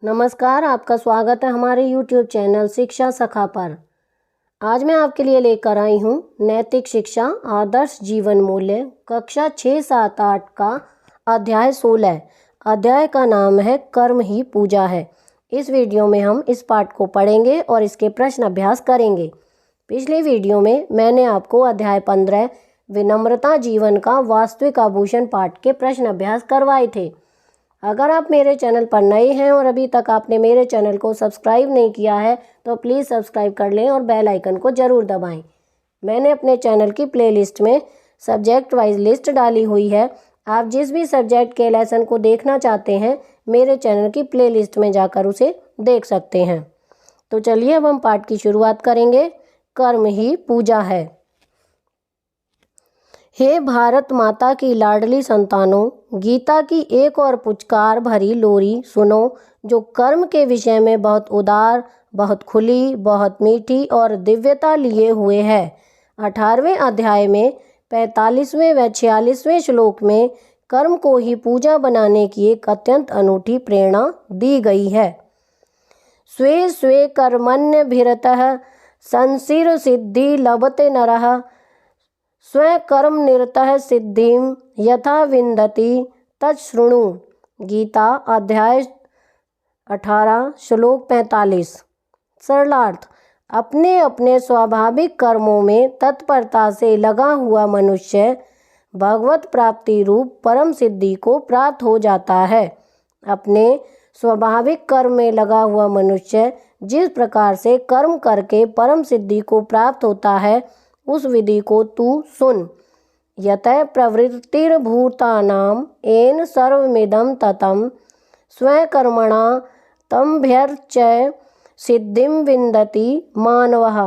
नमस्कार, आपका स्वागत है हमारे YouTube चैनल शिक्षा सखा पर। आज मैं आपके लिए लेकर आई हूँ नैतिक शिक्षा आदर्श जीवन मूल्य कक्षा 6, 7, 8 का अध्याय 16। अध्याय का नाम है कर्म ही पूजा है। इस वीडियो में हम इस पाठ को पढ़ेंगे और इसके प्रश्न अभ्यास करेंगे। पिछले वीडियो में मैंने आपको अध्याय 15 विनम्रता जीवन का वास्तविक आभूषण पाठ के प्रश्न अभ्यास करवाए थे। अगर आप मेरे चैनल पर नए हैं और अभी तक आपने मेरे चैनल को सब्सक्राइब नहीं किया है तो प्लीज़ सब्सक्राइब कर लें और बेल आइकन को ज़रूर दबाएं। मैंने अपने चैनल की प्लेलिस्ट में सब्जेक्ट वाइज लिस्ट डाली हुई है। आप जिस भी सब्जेक्ट के लेसन को देखना चाहते हैं मेरे चैनल की प्लेलिस्ट में जाकर उसे देख सकते हैं। तो चलिए अब हम पाठ की शुरुआत करेंगे। कर्म ही पूजा है। हे भारत माता की लाडली संतानों, गीता की एक और पुचकार भरी लोरी सुनो जो कर्म के विषय में बहुत उदार, बहुत खुली, बहुत मीठी और दिव्यता लिए हुए है। 18वें अध्याय में 45वें व 46वें श्लोक में कर्म को ही पूजा बनाने की एक अत्यंत अनूठी प्रेरणा दी गई है। स्वे स्वे कर्मण्यभिरतः संसिर सिद्धि लभते नरः स्वयं कर्म निरतः सिद्धिं यथा विन्दति तच्छृणु। गीता अध्याय 18 श्लोक 45। सरलार्थ, अपने अपने स्वाभाविक कर्मों में तत्परता से लगा हुआ मनुष्य भगवत प्राप्ति रूप परम सिद्धि को प्राप्त हो जाता है। अपने स्वाभाविक कर्म में लगा हुआ मनुष्य जिस प्रकार से कर्म करके परम सिद्धि को प्राप्त होता है उस विधि को तू सुन। यतः प्रवृत्तिर्भूतानां येन सर्वमिदं ततं स्वकर्मणा तमभ्यर्च्य सिद्धिं विन्दति मानवः।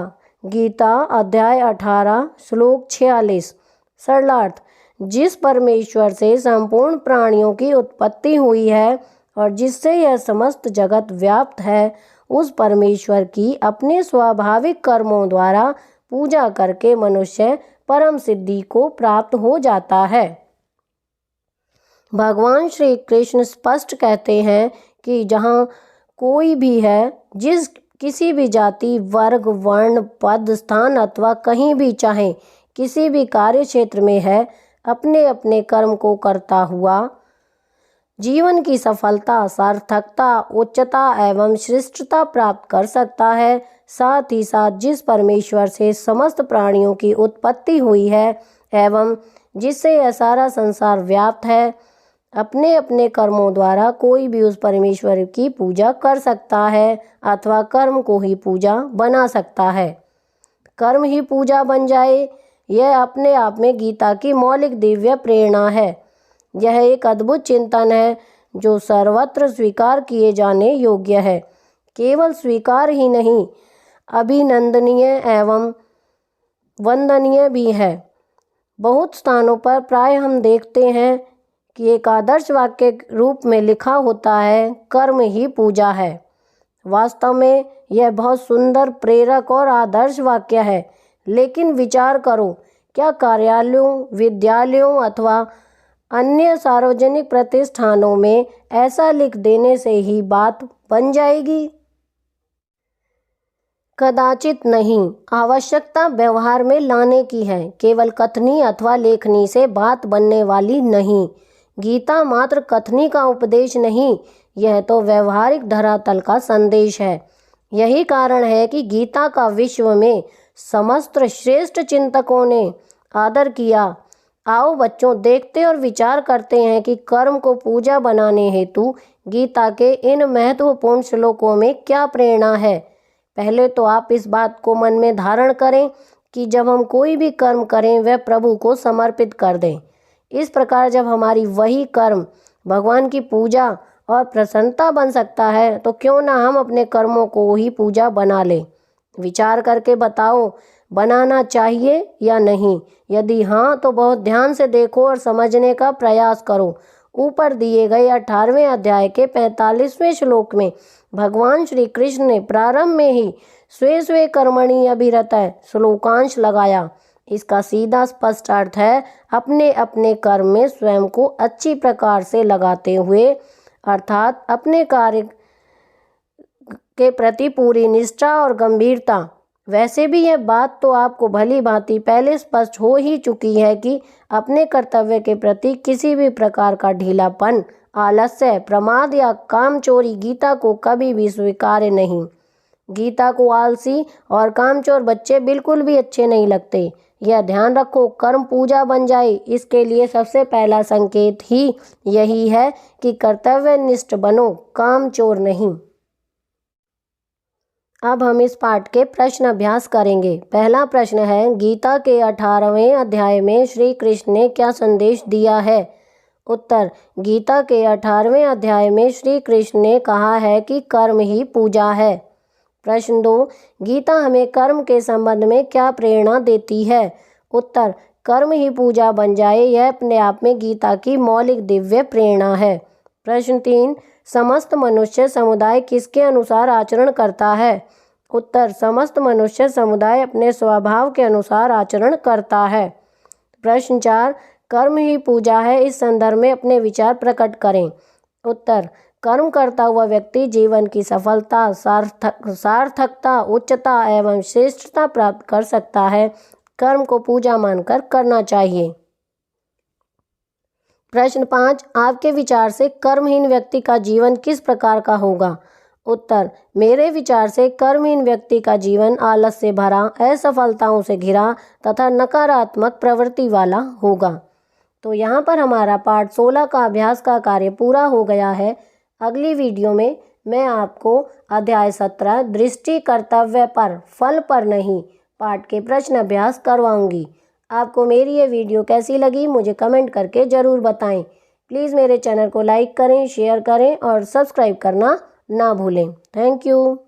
गीता अध्याय 18 श्लोक 46। सरलार्थ, जिस परमेश्वर से संपूर्ण प्राणियों की उत्पत्ति हुई है और जिससे यह समस्त जगत व्याप्त है उस परमेश्वर की अपने स्वाभाविक कर्मों द्वारा पूजा करके मनुष्य परम सिद्धि को प्राप्त हो जाता है। भगवान श्री कृष्ण स्पष्ट कहते हैं कि जहाँ कोई भी है, जिस किसी भी जाति, वर्ग, वर्ण, पद, स्थान अथवा कहीं भी चाहे किसी भी कार्य क्षेत्र में है, अपने अपने कर्म को करता हुआ जीवन की सफलता, सार्थकता, उच्चता एवं श्रेष्ठता प्राप्त कर सकता है। साथ ही साथ जिस परमेश्वर से समस्त प्राणियों की उत्पत्ति हुई है एवं जिससे यह सारा संसार व्याप्त है, अपने अपने कर्मों द्वारा कोई भी उस परमेश्वर की पूजा कर सकता है अथवा कर्म को ही पूजा बना सकता है। कर्म ही पूजा बन जाए, यह अपने आप में गीता की मौलिक दिव्य प्रेरणा है। यह एक अद्भुत चिंतन है जो सर्वत्र स्वीकार किए जाने योग्य है। केवल स्वीकार ही नहीं, अभिनंदनीय एवं वंदनीय भी है। बहुत स्थानों पर प्राय हम देखते हैं कि एक आदर्श वाक्य के रूप में लिखा होता है, कर्म ही पूजा है। वास्तव में यह बहुत सुंदर, प्रेरक और आदर्श वाक्य है। लेकिन विचार करो, क्या कार्यालयों, विद्यालयों अथवा अन्य सार्वजनिक प्रतिष्ठानों में ऐसा लिख देने से ही बात बन जाएगी? कदाचित नहीं। आवश्यकता व्यवहार में लाने की है, केवल कथनी अथवा लेखनी से बात बनने वाली नहीं। गीता मात्र कथनी का उपदेश नहीं, यह तो व्यवहारिक धरातल का संदेश है। यही कारण है कि गीता का विश्व में समस्त श्रेष्ठ चिंतकों ने आदर किया। आओ बच्चों, देखते और विचार करते हैं कि कर्म को पूजा बनाने हेतु गीता के इन महत्वपूर्ण श्लोकों में क्या प्रेरणा है। पहले तो आप इस बात को मन में धारण करें कि जब हम कोई भी कर्म करें वह प्रभु को समर्पित कर दें। इस प्रकार जब हमारी वही कर्म भगवान की पूजा और प्रसन्नता बन सकता है तो क्यों ना हम अपने कर्मों को ही पूजा बना लें। विचार करके बताओ, बनाना चाहिए या नहीं? यदि हाँ तो बहुत ध्यान से देखो और समझने का प्रयास करो। ऊपर दिए गए 18वें अध्याय के 45वें श्लोक में भगवान श्री कृष्ण ने प्रारंभ में ही स्वे स्वे कर्मणि अभिरतः श्लोकांश लगाया। इसका सीधा स्पष्ट अर्थ है अपने अपने कर्म में स्वयं को अच्छी प्रकार से लगाते हुए, अर्थात अपने कार्य के प्रति पूरी निष्ठा और गंभीरता। वैसे भी यह बात तो आपको भली भांति पहले स्पष्ट हो ही चुकी है कि अपने कर्तव्य के प्रति किसी भी प्रकार का ढीलापन, आलस्य, प्रमाद या कामचोरी गीता को कभी भी स्वीकार्य नहीं। गीता को आलसी और कामचोर बच्चे बिल्कुल भी अच्छे नहीं लगते। यह ध्यान रखो, कर्म पूजा बन जाए, इसके लिए सबसे पहला संकेत ही यही है कि कर्तव्यनिष्ठ बनो, कामचोर नहीं। अब हम इस पाठ के प्रश्न अभ्यास करेंगे। पहला प्रश्न है, गीता के 18वें अध्याय में श्री कृष्ण ने क्या संदेश दिया है? उत्तर, गीता के 18वें अध्याय में श्री कृष्ण ने कहा है कि कर्म ही पूजा है। प्रश्न 2, गीता हमें कर्म के संबंध में क्या प्रेरणा देती है? उत्तर, कर्म ही पूजा बन जाए, यह अपने आप में गीता की मौलिक दिव्य प्रेरणा है। प्रश्न 3, समस्त मनुष्य समुदाय किसके अनुसार आचरण करता है? उत्तर, समस्त मनुष्य समुदाय अपने स्वभाव के अनुसार आचरण करता है। प्रश्न 4, कर्म ही पूजा है, इस संदर्भ में अपने विचार प्रकट करें। उत्तर, कर्म करता हुआ व्यक्ति जीवन की सफलता, सार्थकता, उच्चता एवं श्रेष्ठता प्राप्त कर सकता है। कर्म को पूजा मानकर करना चाहिए। प्रश्न 5, आपके विचार से कर्महीन व्यक्ति का जीवन किस प्रकार का होगा? उत्तर, मेरे विचार से कर्महीन व्यक्ति का जीवन आलस से भरा, असफलताओं से घिरा तथा नकारात्मक प्रवृत्ति वाला होगा। तो यहाँ पर हमारा पाठ 16 का अभ्यास का कार्य पूरा हो गया है। अगली वीडियो में मैं आपको अध्याय 17 दृष्टि कर्तव्य पर, फल पर नहीं, पाठ के प्रश्न अभ्यास करवाऊंगी। आपको मेरी ये वीडियो कैसी लगी मुझे कमेंट करके ज़रूर बताएं। प्लीज़ मेरे चैनल को लाइक करें, शेयर करें और सब्सक्राइब करना ना भूलें। Thank you.